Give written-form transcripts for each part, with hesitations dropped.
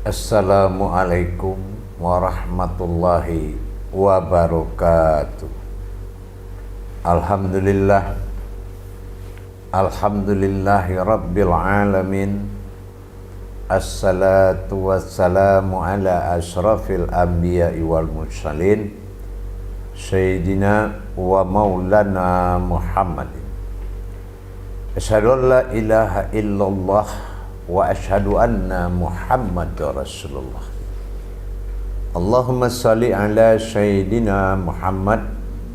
Assalamualaikum warahmatullahi wabarakatuh. Alhamdulillahi rabbil alamin. Assalatu wassalamu ala ashrafil anbiya'i wal mursalin Sayyidina wa maulana Muhammadin. Asyhadu an la ilaha illallah wa asyhadu anna Muhammadar Rasulullah. Allahumma salli ala Sayyidina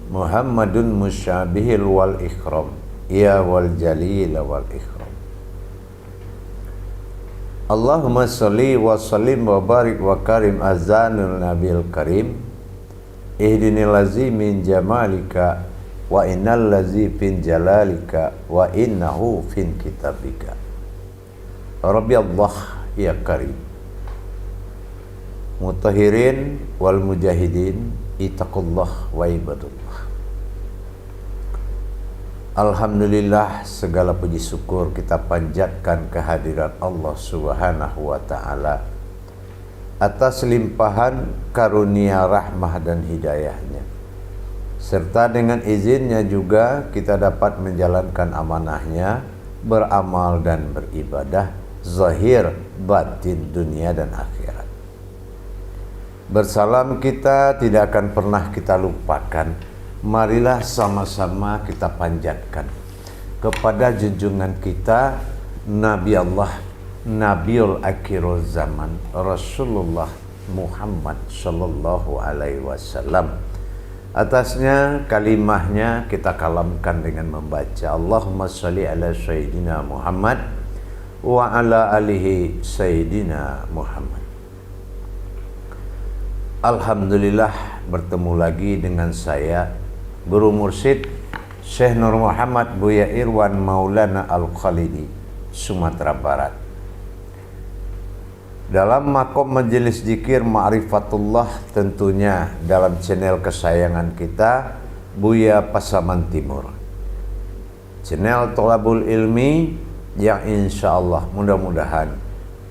Muhammadun musyabihil wal ikram, ya wal jalil wal ikram. Allahumma salli wa sallim wa barik wa karim azanul nabil karim. Ihdinil lazi min jamalika wa innal lazi fin jalalika wa innahu fin kitabika. Rabbi Allah ya karim. Mutahirin wal mujahidin, ittaqullah wa ibadullah. Alhamdulillah, segala puji syukur kita panjatkan kehadirat Allah Subhanahu wa ta'ala atas limpahan karunia rahmah dan hidayahnya, serta dengan izinnya juga kita dapat menjalankan amanahnya, beramal dan beribadah zahir batin dunia dan akhirat. Bersalam kita tidak akan pernah kita lupakan. Marilah sama-sama kita panjatkan kepada junjungan kita Nabi Allah, Nabiul Akhirul Zaman, Rasulullah Muhammad sallallahu alaihi wasallam. Atasnya kalimahnya kita kalamkan dengan membaca Allahumma sholli ala Sayyidina Muhammad wa ala alihi Sayyidina Muhammad. Alhamdulillah, bertemu lagi dengan saya Guru Mursyid Syekh Nur Muhammad Buya Irwan Maulana Al-Khalidi, Sumatera Barat, dalam makom majelis zikir Ma'rifatullah, tentunya dalam channel kesayangan kita Buya Pasaman Timur, channel Thalabul Ilmi, yang insya Allah mudah-mudahan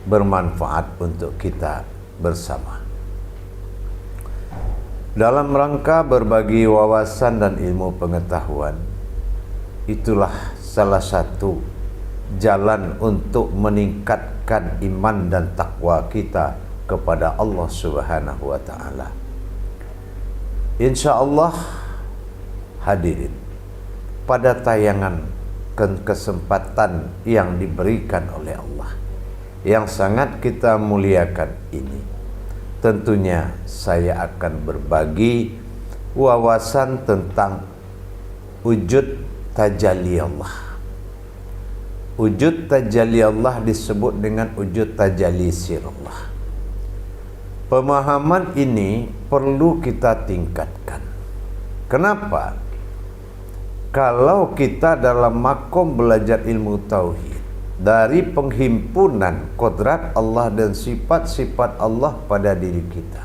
bermanfaat untuk kita bersama. Dalam rangka berbagi wawasan dan ilmu pengetahuan, itulah salah satu jalan untuk meningkatkan iman dan takwa kita kepada Allah Subhanahu wa ta'ala. Insya Allah, hadirin, pada tayangan kesempatan yang diberikan oleh Allah yang sangat kita muliakan ini, tentunya saya akan berbagi wawasan tentang wujud tajalli Allah. Wujud tajalli Allah disebut dengan wujud tajalli sirullah. Pemahaman ini perlu kita tingkatkan. Kenapa? Kalau kita dalam makom belajar ilmu tauhid dari penghimpunan kodrat Allah dan sifat-sifat Allah pada diri kita,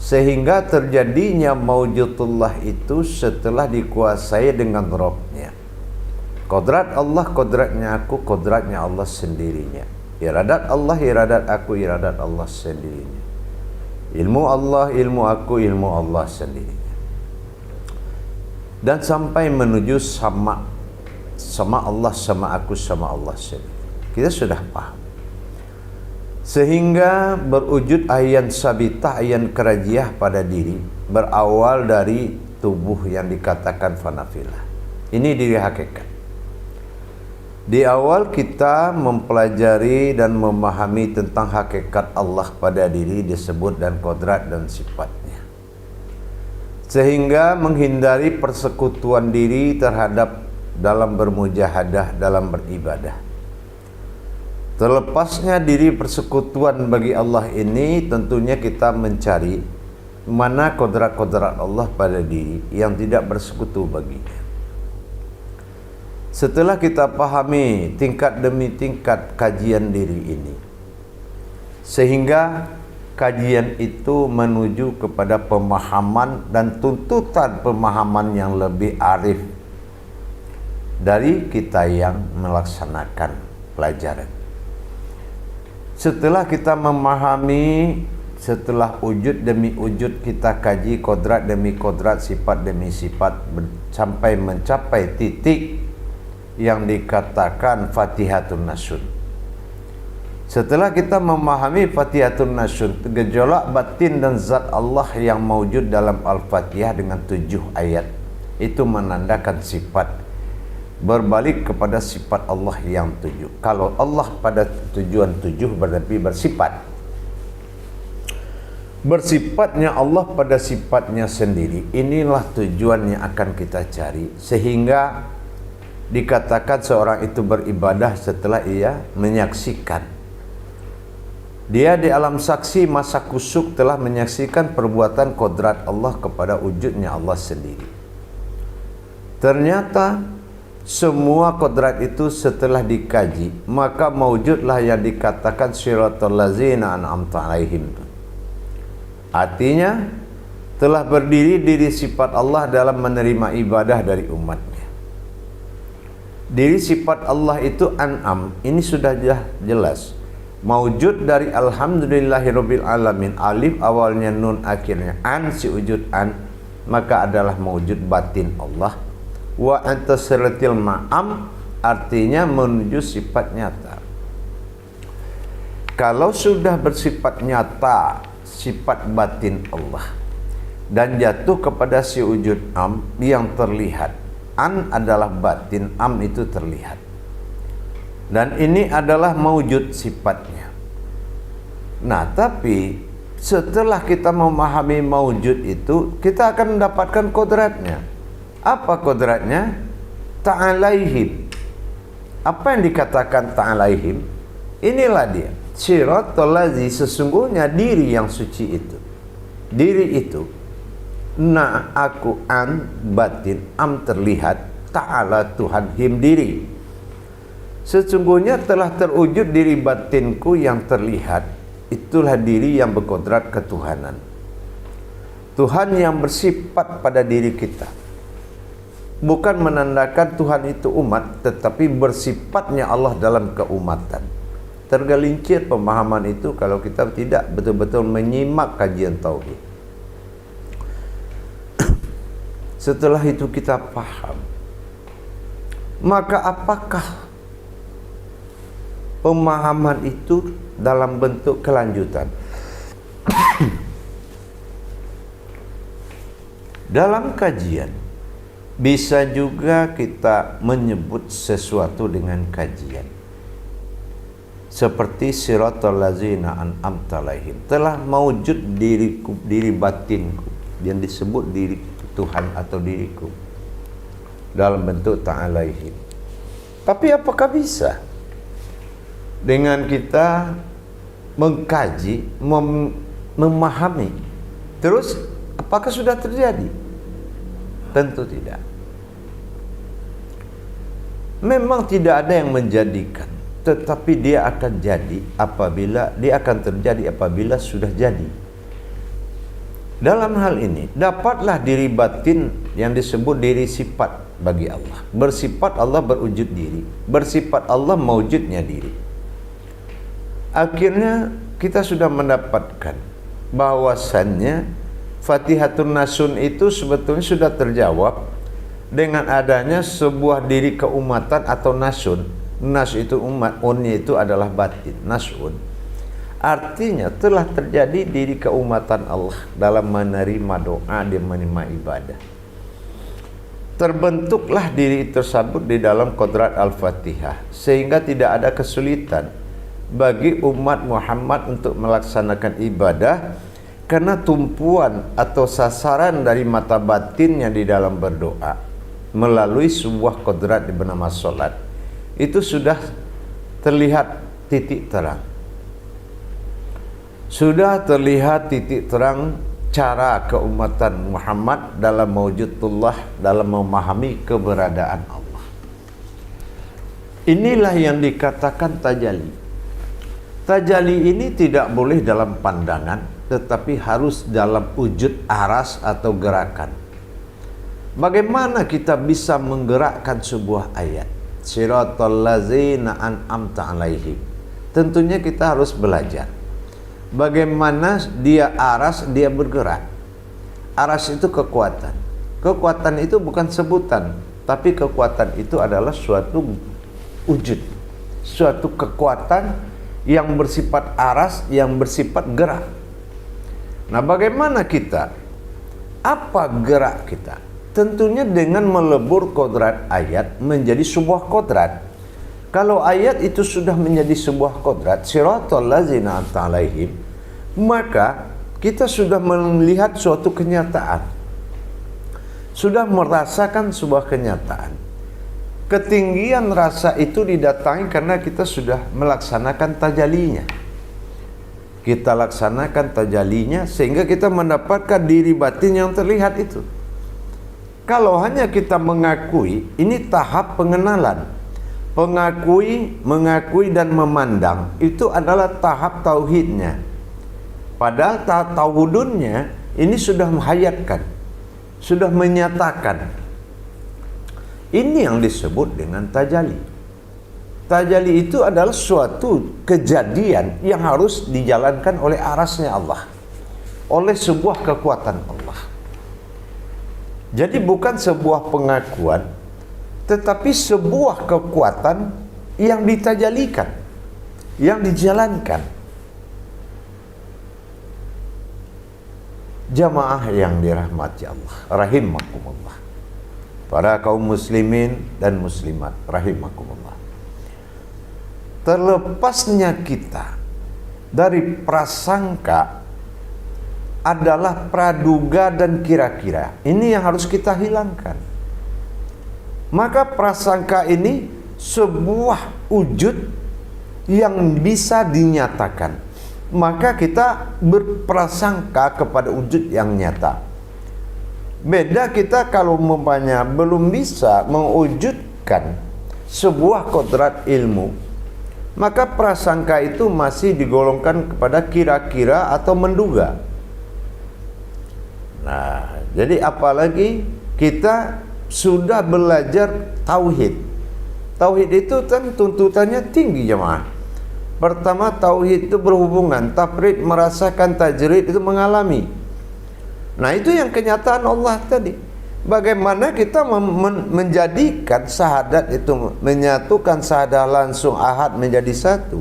sehingga terjadinya maujudullah itu setelah dikuasai dengan robnya. Kodrat Allah, kodratnya aku, kodratnya Allah sendirinya. Iradat Allah, iradat aku, iradat Allah sendirinya. Ilmu Allah, ilmu aku, ilmu Allah sendirinya. Dan sampai menuju sama Allah, sama aku, sama Allah sendiri. Kita sudah paham. Sehingga berwujud ayan sabitah, ayan kerajiah pada diri, berawal dari tubuh yang dikatakan fanafilah. Ini diri hakikat. Di awal kita mempelajari dan memahami tentang hakikat Allah pada diri disebut dan kodrat dan sifatnya, sehingga menghindari persekutuan diri terhadap dalam bermujahadah, dalam beribadah. Terlepasnya diri persekutuan bagi Allah ini, tentunya kita mencari mana kodrat-kodrat Allah pada diri yang tidak bersekutu baginya. Setelah kita pahami tingkat demi tingkat kajian diri ini, sehingga kajian itu menuju kepada pemahaman dan tuntutan pemahaman yang lebih arif dari kita yang melaksanakan pelajaran. setelah kita memahami, setelah wujud demi wujud kita kaji, kodrat demi kodrat, sifat demi sifat, sampai mencapai titik yang dikatakan Fatihatun Nasyun. Setelah kita memahami Fatihatun Nasyun, gejolak batin dan zat Allah yang mewujud dalam Al-Fatihah dengan 7 ayat, itu menandakan sifat, berbalik kepada sifat Allah yang 7. Kalau Allah pada tujuan 7 berarti bersifat. Bersifatnya Allah pada sifatnya sendiri, inilah tujuan yang akan kita cari, sehingga dikatakan seorang itu beribadah setelah ia menyaksikan. Dia di alam saksi masa kusuk telah menyaksikan perbuatan kodrat Allah kepada wujudnya Allah sendiri. Ternyata semua kodrat itu setelah dikaji, maka mewujudlah yang dikatakan siratal ladzina an'amta alaihim. Artinya telah berdiri diri sifat Allah dalam menerima ibadah dari umatnya. Diri sifat Allah itu an'am, ini sudah jelas. Mewujud dari alhamdulillahirabbil alamin, alif awalnya nun akhirnya an, si wujud an, maka adalah mewujud batin Allah. Wa antasiratil ma'am, artinya menuju sifat nyata. Kalau sudah bersifat nyata sifat batin Allah dan jatuh kepada si wujud am yang terlihat, an adalah batin, am itu terlihat, dan ini adalah mewujud sifatnya. Nah, tapi setelah kita memahami mewujud itu, kita akan mendapatkan kodratnya. Apa kodratnya? Ta'alaihim. Apa yang dikatakan ta'alaihim? Inilah dia. Siratal ladzi, sesungguhnya diri yang suci itu. Diri itu. Na, aku, an, batin, am terlihat, ta'ala Tuhan, him diri. Sesungguhnya telah terwujud diri batinku yang terlihat. Itulah diri yang berkodrat ketuhanan. Tuhan yang bersifat pada diri kita. Bukan menandakan Tuhan itu umat, tetapi bersifatnya Allah dalam keumatan. Tergelincir pemahaman itu kalau kita tidak betul-betul menyimak kajian tauhid. Setelah itu kita paham, maka apakah pemahaman itu dalam bentuk kelanjutan? Dalam kajian bisa juga kita menyebut sesuatu dengan kajian, seperti siratal ladzina an'amta alaihim, telah mewujud diriku, diri batinku yang disebut diri Tuhan atau diriku dalam bentuk ta'alaihim. Tapi apakah bisa dengan kita mengkaji, memahami, terus apakah sudah terjadi? Tentu tidak. Memang tidak ada yang menjadikan, tetapi dia akan jadi apabila dia akan terjadi apabila sudah jadi. Dalam hal ini dapatlah diri batin yang disebut diri sifat bagi Allah. Bersifat Allah berwujud diri, bersifat Allah mewujudnya diri. Akhirnya kita sudah mendapatkan bahwasannya Fatihatun Nasyun itu sebetulnya sudah terjawab dengan adanya sebuah diri keumatan atau nasyun. Nas itu umat, unnya itu adalah batin, nasyun. Artinya telah terjadi diri keumatan Allah dalam menerima doa dan menerima ibadah. Terbentuklah diri tersebut di dalam kodrat Al-Fatihah, sehingga tidak ada kesulitan bagi umat Muhammad untuk melaksanakan ibadah, karena tumpuan atau sasaran dari mata batinnya di dalam berdoa melalui sebuah kodrat bernama solat itu sudah terlihat titik terang. Sudah terlihat titik terang cara keumatan Muhammad dalam mewujudullah, dalam memahami keberadaan Allah. Inilah yang dikatakan tajalli. Tajalli ini tidak boleh dalam pandangan, tetapi harus dalam wujud aras atau gerakan. Bagaimana kita bisa menggerakkan sebuah ayat? Siratal ladzina an'amta alaihim. tentunya kita harus belajar bagaimana dia aras, dia bergerak. Aras itu kekuatan. Kekuatan itu bukan sebutan, tapi kekuatan itu adalah suatu wujud, suatu kekuatan yang bersifat aras, yang bersifat gerak. Nah, bagaimana kita? Apa gerak kita? Tentunya dengan melebur kodrat ayat menjadi sebuah kodrat. Kalau ayat itu sudah menjadi sebuah kodrat, siratal ladzina an'amta alaihim, maka kita sudah melihat suatu kenyataan, sudah merasakan sebuah kenyataan. Ketinggian rasa itu didatangi karena kita sudah melaksanakan tajalinya. Kita laksanakan tajalinya sehingga kita mendapatkan diri batin yang terlihat itu. Kalau hanya kita mengakui, ini tahap pengenalan. Mengakui dan memandang itu adalah tahap tauhidnya. Padahal tahap tauhudunnya ini sudah menghayatkan, sudah menyatakan. Ini yang disebut dengan tajali. Tajali itu adalah suatu kejadian yang harus dijalankan oleh arasnya Allah, oleh sebuah kekuatan Allah. Jadi bukan sebuah pengakuan, tetapi sebuah kekuatan yang ditajalikan, yang dijalankan. Jamaah yang dirahmati Allah, rahimakumullah. Para kaum muslimin dan muslimat, rahimakumullah. Terlepasnya kita dari prasangka adalah praduga dan kira-kira. Ini yang harus kita hilangkan. Maka prasangka ini sebuah wujud yang bisa dinyatakan. Maka kita berprasangka kepada wujud yang nyata. Beda kita kalau umpamanya belum bisa mewujudkan sebuah kodrat ilmu, maka prasangka itu masih digolongkan kepada kira-kira atau menduga. Nah, jadi apalagi kita sudah belajar tauhid. Tauhid itu kan tuntutannya tinggi, jemaah. Pertama, tauhid itu berhubungan, tafrid merasakan, tajrid itu mengalami. Nah, itu yang kenyataan Allah tadi. Bagaimana kita menjadikan syahadat itu, menyatukan syahadat langsung ahad menjadi satu.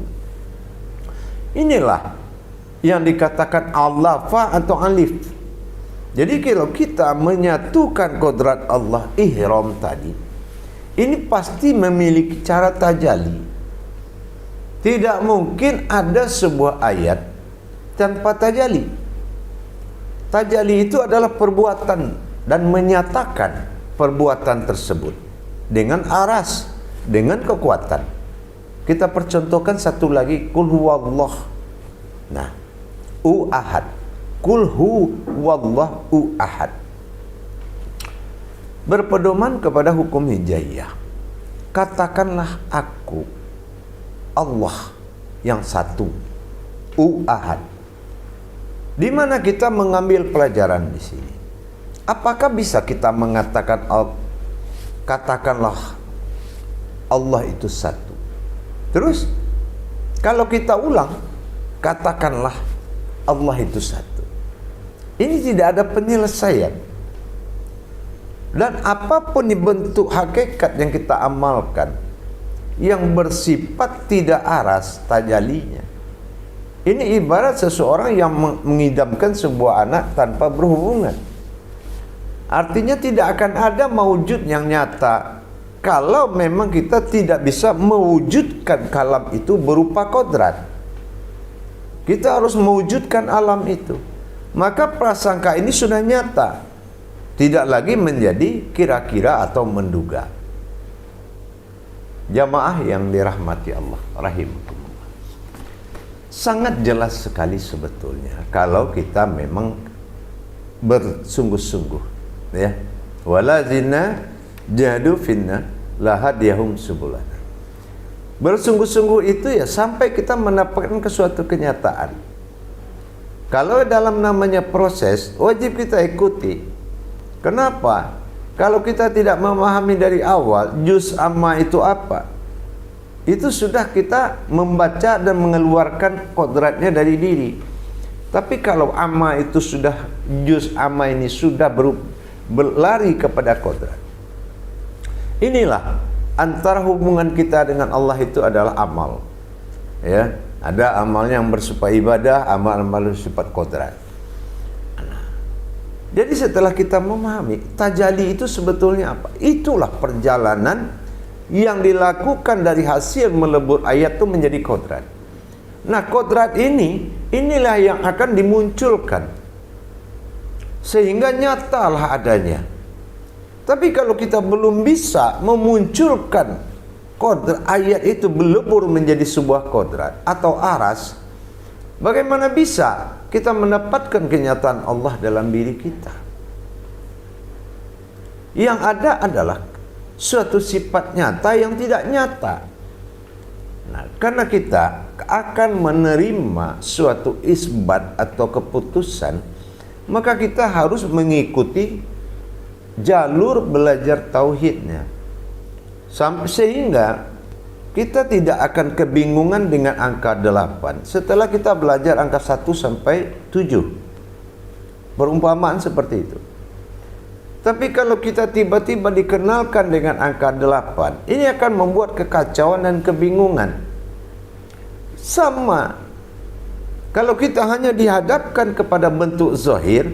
Inilah yang dikatakan alafa atau alif. Jadi kalau kita menyatukan kodrat Allah ihram tadi, ini pasti memiliki cara tajali. Tidak mungkin ada sebuah ayat tanpa tajali. Tajali itu adalah perbuatan dan menyatakan perbuatan tersebut dengan aras, dengan kekuatan. Kita percontohkan satu lagi, kul huwallah. Nah, ahad. Kul huwallahu ahad. Berpedoman kepada hukum hijaiyah. Katakanlah aku Allah yang satu, ahad. Di mana kita mengambil pelajaran di sini? Apakah bisa kita mengatakan katakanlah Allah itu satu? Terus kalau kita ulang, katakanlah Allah itu satu. Ini tidak ada penyelesaian. Dan apapun bentuk hakikat yang kita amalkan yang bersifat tidak aras tajalinya, ini ibarat seseorang yang mengidamkan sebuah anak tanpa berhubungan. Artinya tidak akan ada mewujud yang nyata kalau memang kita tidak bisa mewujudkan kalam itu berupa kodrat. Kita harus mewujudkan alam itu. Maka prasangka ini sudah nyata, tidak lagi menjadi kira-kira atau menduga. Jamaah yang dirahmati Allah, rahimakumullah. Sangat jelas sekali sebetulnya kalau kita memang bersungguh-sungguh, ya. Walazina jahadu finna lahadiyahum subulana. Bersungguh-sungguh itu ya sampai kita mendapatkan ke suatu kenyataan. Kalau dalam namanya proses, wajib kita ikuti. Kenapa? Kalau kita tidak memahami dari awal, juz amma itu apa? itu sudah kita membaca dan mengeluarkan kodratnya dari diri. Tapi kalau amma itu sudah, juz amma ini sudah berlari kepada kodrat, inilah antara hubungan kita dengan Allah itu adalah amal. Ya, ada amalnya yang bersifat ibadah, amal-amal bersifat kodrat. Jadi setelah kita memahami tajalli itu sebetulnya apa, itulah perjalanan yang dilakukan dari hasil melebur ayat itu menjadi kodrat. Nah, kodrat inilah yang akan dimunculkan sehingga nyatalah adanya. Tapi kalau kita belum bisa memunculkan kodrat, ayat itu melebur menjadi sebuah kodrat atau aras, bagaimana bisa kita mendapatkan kenyataan Allah dalam diri kita? Yang ada adalah suatu sifat nyata yang tidak nyata. Nah, karena kita akan menerima suatu isbat atau keputusan, maka kita harus mengikuti jalur belajar tauhidnya, sehingga kita tidak akan kebingungan dengan angka 8 setelah kita belajar angka 1 sampai 7. Perumpamaan seperti itu. Tapi kalau kita tiba-tiba dikenalkan dengan angka 8, ini akan membuat kekacauan dan kebingungan. Sama kalau kita hanya dihadapkan kepada bentuk zahir,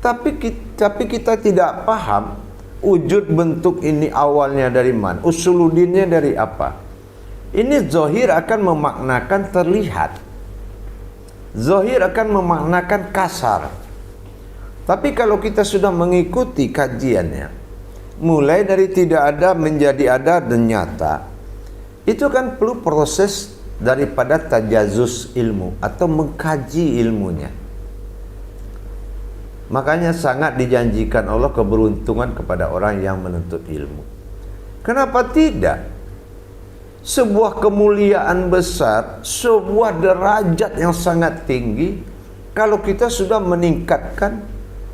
tapi kita tidak paham wujud bentuk ini awalnya dari mana, usuludinnya dari apa. Ini zahir akan memaknakan terlihat, zahir akan memaknakan kasar. Tapi kalau kita sudah mengikuti kajiannya, mulai dari tidak ada menjadi ada dan nyata, itu kan perlu proses daripada tajazus ilmu atau mengkaji ilmunya. Makanya sangat dijanjikan Allah keberuntungan kepada orang yang menuntut ilmu. Kenapa tidak? Sebuah kemuliaan besar, sebuah derajat yang sangat tinggi kalau kita sudah meningkatkan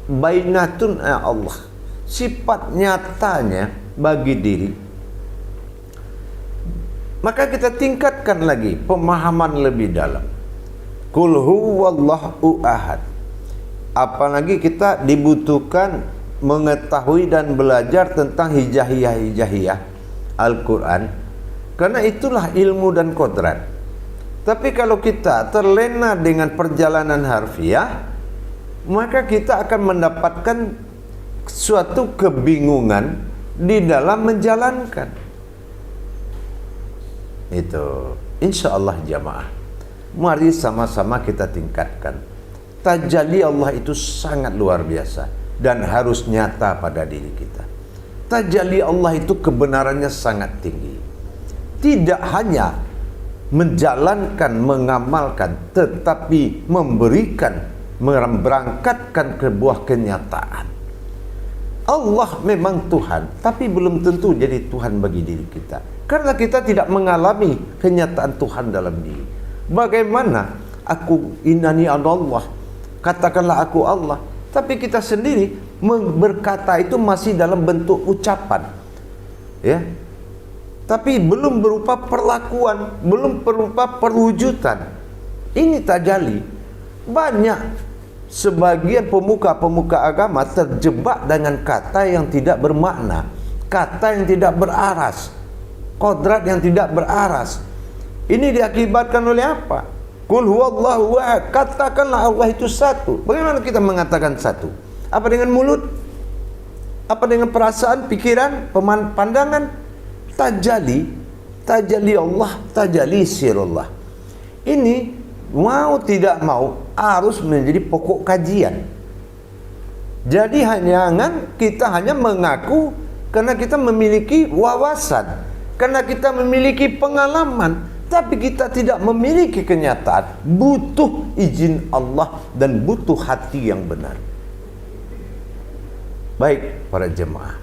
bainatun Allah, sifat nyatanya bagi diri. Maka kita tingkatkan lagi pemahaman lebih dalam. Qul huwallahu ahad. Apalagi kita dibutuhkan mengetahui dan belajar tentang hijahiyah Al-Quran, karena itulah ilmu dan kodrat. Tapi kalau kita terlena dengan perjalanan harfiah, maka kita akan mendapatkan suatu kebingungan di dalam menjalankan itu. Insya Allah jamaah, mari sama-sama kita tingkatkan. Tajalli Allah itu sangat luar biasa dan harus nyata pada diri kita. Tajalli Allah itu kebenarannya sangat tinggi. Tidak hanya menjalankan, mengamalkan, tetapi memberikan, berangkatkan ke buah kenyataan. Allah memang Tuhan, tapi belum tentu jadi Tuhan bagi diri kita, karena kita tidak mengalami kenyataan Tuhan dalam diri. Bagaimana aku innani anallah, katakanlah aku Allah, tapi kita sendiri berkata itu masih dalam bentuk ucapan, ya, tapi belum berupa perlakuan, belum berupa perwujudan. Ini tajalli. Banyak sebagian pemuka-pemuka agama terjebak dengan kata yang tidak bermakna, kata yang tidak beraras, kodrat yang tidak beraras. Ini diakibatkan oleh apa? Qul huwallahu ahad. Katakanlah Allah itu satu. Bagaimana kita mengatakan satu? Apa dengan mulut? Apa dengan perasaan, pikiran, pandangan? Tajalli Allah, tajalli sirullah. Ini mau tidak mau harus menjadi pokok kajian. Jadi jangan kita hanya mengaku karena kita memiliki wawasan, karena kita memiliki pengalaman, tapi kita tidak memiliki kenyataan. Butuh izin Allah dan butuh hati yang benar. Baik para jemaah,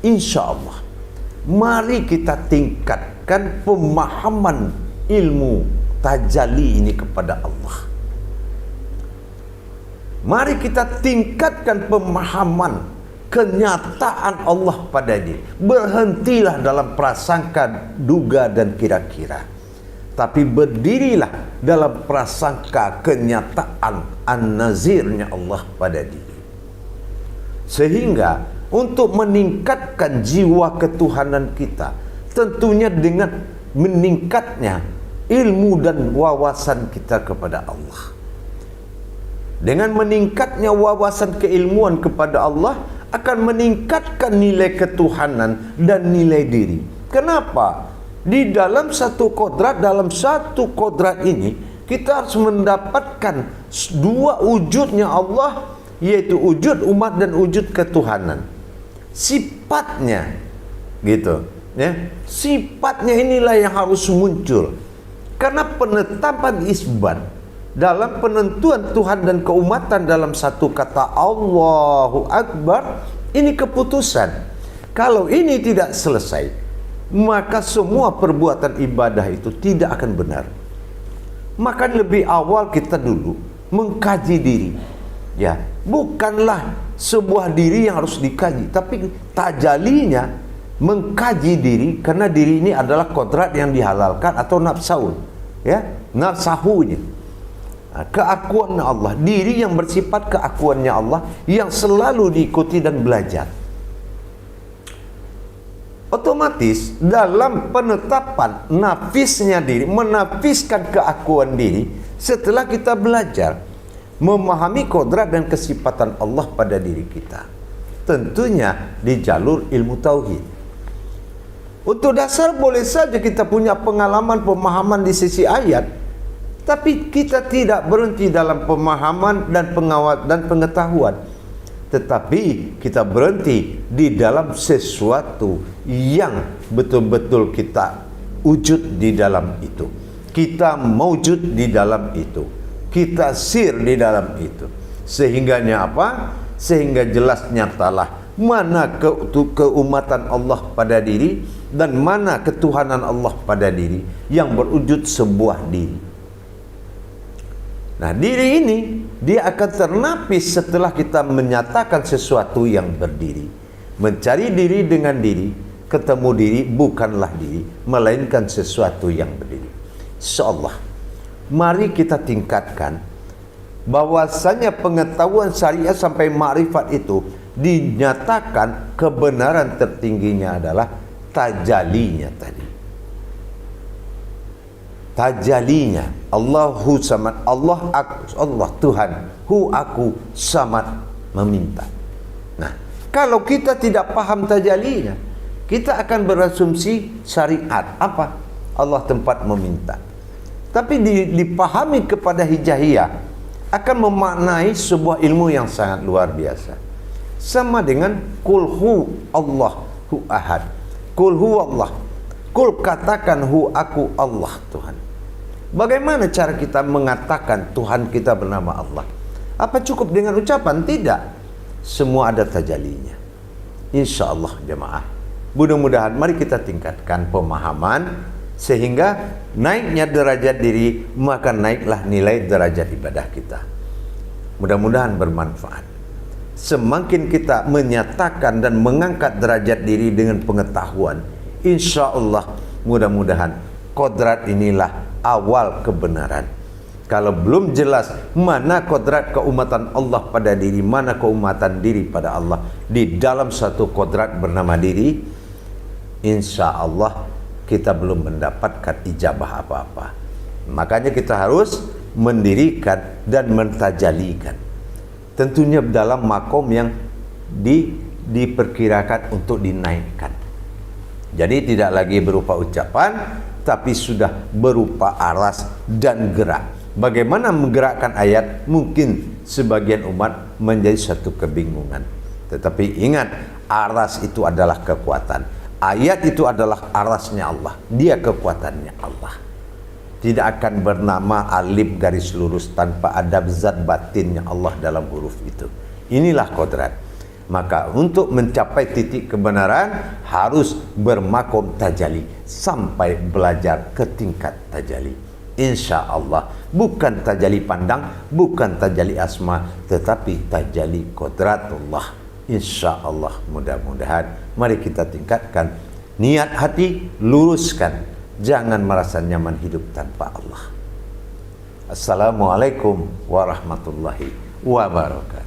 insya Allah mari kita tingkatkan pemahaman ilmu tajalli ini kepada Allah. Mari kita tingkatkan pemahaman kenyataan Allah pada diri. Berhentilah dalam prasangka, duga dan kira-kira, tapi berdirilah dalam prasangka kenyataan an-nazirnya Allah pada diri. Sehingga untuk meningkatkan jiwa ketuhanan kita, tentunya dengan meningkatnya ilmu dan wawasan kita kepada Allah. Dengan meningkatnya wawasan keilmuan kepada Allah akan meningkatkan nilai ketuhanan dan nilai diri. Kenapa? Di dalam satu kodrat, ini kita harus mendapatkan dua wujudnya Allah, yaitu wujud umat dan wujud ketuhanan. Sifatnya gitu ya, sifatnya inilah yang harus muncul. Karena penetapan isbat dalam penentuan Tuhan dan keumatan dalam satu kata Allahu Akbar, ini keputusan. Kalau ini tidak selesai, maka semua perbuatan ibadah itu tidak akan benar. Maka lebih awal kita dulu mengkaji diri. Ya, bukanlah sebuah diri yang harus dikaji, tapi tajalinya mengkaji diri, karena diri ini adalah kodrat yang dihalalkan atau nafsaun, ya, nafsahunya. Keakuannya Allah, diri yang bersifat keakuannya Allah yang selalu diikuti dan belajar. Otomatis dalam penetapan nafisnya diri, menafiskan keakuan diri, setelah kita belajar memahami kodrat dan kesifatan Allah pada diri kita, tentunya di jalur ilmu tauhid. Untuk dasar boleh saja kita punya pengalaman pemahaman di sisi ayat, tapi kita tidak berhenti dalam pemahaman dan pengetahuan, tetapi kita berhenti di dalam sesuatu yang betul-betul kita wujud di dalam itu, kita mewujud di dalam itu, kita sir di dalam itu. Sehingganya apa? Sehingga jelas nyatalah mana keumatan Allah pada diri dan mana ketuhanan Allah pada diri yang berwujud sebuah diri. Nah, diri ini dia akan ternapis setelah kita menyatakan sesuatu yang berdiri. Mencari diri dengan diri, ketemu diri bukanlah diri, melainkan sesuatu yang berdiri. Insyaallah, mari kita tingkatkan bahwasanya pengetahuan syariat sampai ma'rifat itu dinyatakan kebenaran tertingginya adalah tajalinya tadi. Tajalinya Allahu samad, Allah aku, Allah Tuhan, hu aku samad, meminta. Nah, kalau kita tidak paham tajalinya, kita akan berasumsi syariat apa? Allah tempat meminta. Tapi dipahami kepada hijahiyah akan memaknai sebuah ilmu yang sangat luar biasa. Sama dengan kul hu Allah hu ahad, kul hu Allah, kul katakan hu aku Allah Tuhan. Bagaimana cara kita mengatakan Tuhan kita bernama Allah? Apa cukup dengan ucapan? Tidak. Semua ada tajalinya. Insya Allah jemaah, mudah-mudahan mari kita tingkatkan pemahaman sehingga naiknya derajat diri, maka naiklah nilai derajat ibadah kita. Mudah-mudahan bermanfaat. Semakin kita menyatakan dan mengangkat derajat diri dengan pengetahuan, insya Allah mudah-mudahan kodrat inilah awal kebenaran. Kalau belum jelas mana kodrat keumatan Allah pada diri, mana keumatan diri pada Allah di dalam satu kodrat bernama diri, insya Allah kita belum mendapatkan ijabah apa-apa. Makanya kita harus mendirikan dan mentajalikan, tentunya dalam makom yang diperkirakan untuk dinaikkan. Jadi tidak lagi berupa ucapan, tapi sudah berupa aras dan gerak. Bagaimana menggerakkan ayat? Mungkin sebagian umat menjadi satu kebingungan. Tetapi ingat, aras itu adalah kekuatan. Ayat itu adalah arasnya Allah. Dia kekuatannya Allah. Tidak akan bernama alif garis lurus tanpa ada zat batinnya Allah dalam huruf itu. Inilah kodrat. Maka untuk mencapai titik kebenaran harus bermakom tajali sampai belajar ke tingkat tajali. Insya Allah bukan tajali pandang, bukan tajali asma, tetapi tajali kodratullah. Insya Allah mudah-mudahan mari kita tingkatkan niat hati, luruskan, jangan merasa nyaman hidup tanpa Allah. Assalamualaikum warahmatullahi wabarakatuh.